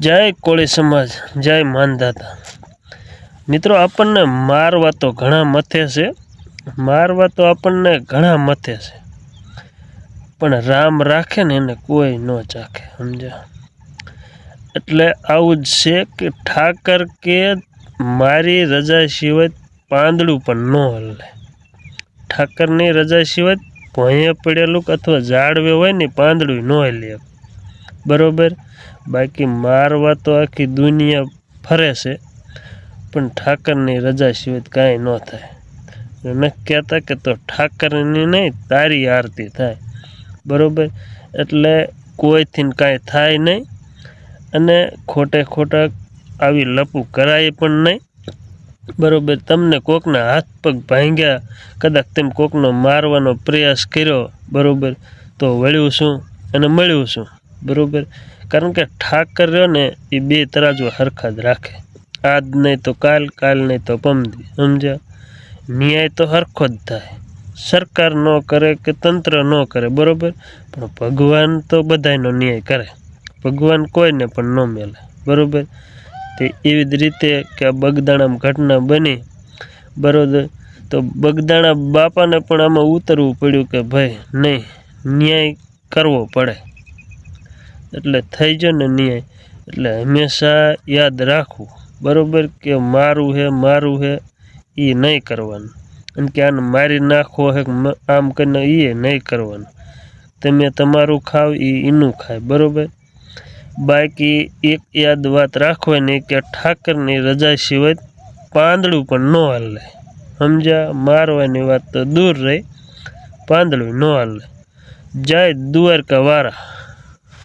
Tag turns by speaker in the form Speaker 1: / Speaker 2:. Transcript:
Speaker 1: જય કોળી સમાજ, જય માનદાતા। મિત્રો, આપણને મારવા તો ઘણા મથે છે, આપણને ઘણા મથે છે, પણ રામ રાખે ને એને કોઈ ન ચાખે, સમજ્યા? એટલે આવું જ છે કે ઠાકર કે મારી રજા સિવાય પાંદડું પણ ન હલે। ઠાકરની રજા સિવાય ભોંયે પડેલું અથવા ઝાડવે હોય ને પાંદડું ન હલે, બરોબર। બાકી મારવા તો આખી દુનિયા ફરે છે, પણ ઠાકરની રજા સિવાય કાંઈ ન થાય। ન કહેતા કે તો ઠાકરની નહીં તારી આરતી થાય, બરોબર। એટલે કોઈથી કાંઈ થાય નહીં, અને ખોટે ખોટા આવી લપું કરાય પણ નહીં, બરોબર। તમને કોકના હાથ પગ ભાંગ્યા, કદાચ તમે કોકનો મારવાનો પ્રયાસ કર્યો, બરોબર, તો વળ્યું શું અને મળ્યું શું, બરોબર। કારણ કે ઠાકર રહ્યો ને એ બે તરાજુ હરખા જ રાખે, આજ નહીં તો કાલ, કાલ નહીં તો પમદી, સમજ્યા? ન્યાય તો હરખો જ થાય, સરકાર ન કરે કે તંત્ર ન કરે, બરોબર, પણ ભગવાન તો બધાયનો ન્યાય કરે, ભગવાન કોઈને પણ ન મેલે, બરોબર। તે એવી જ રીતે કે આ બગદાણામાં ઘટના બની, બરોબર, તો બગદાણા બાપાને પણ આમાં ઉતરવું પડ્યું કે ભાઈ નહીં, ન્યાય કરવો પડે, એટલે થઈ ગયો ને ન્યાય। એટલે હંમેશા યાદ રાખવું, બરોબર, કે મારું હે એ નહીં કરવાનું, અને કે આને મારી નાખવો હે આમ કરીને એ નહીં કરવાનું। તમે તમારું ખાવ એ એનું ખાય, બરોબર। બાકી એક યાદ વાત રાખવાની કે ઠાકરની રજા સિવાય પાંદડું પણ ન હલે, સમજ્યા? મારવાની વાત તો દૂર રહી, પાંદડું ન હલે। જય દ્વારકા વાળા।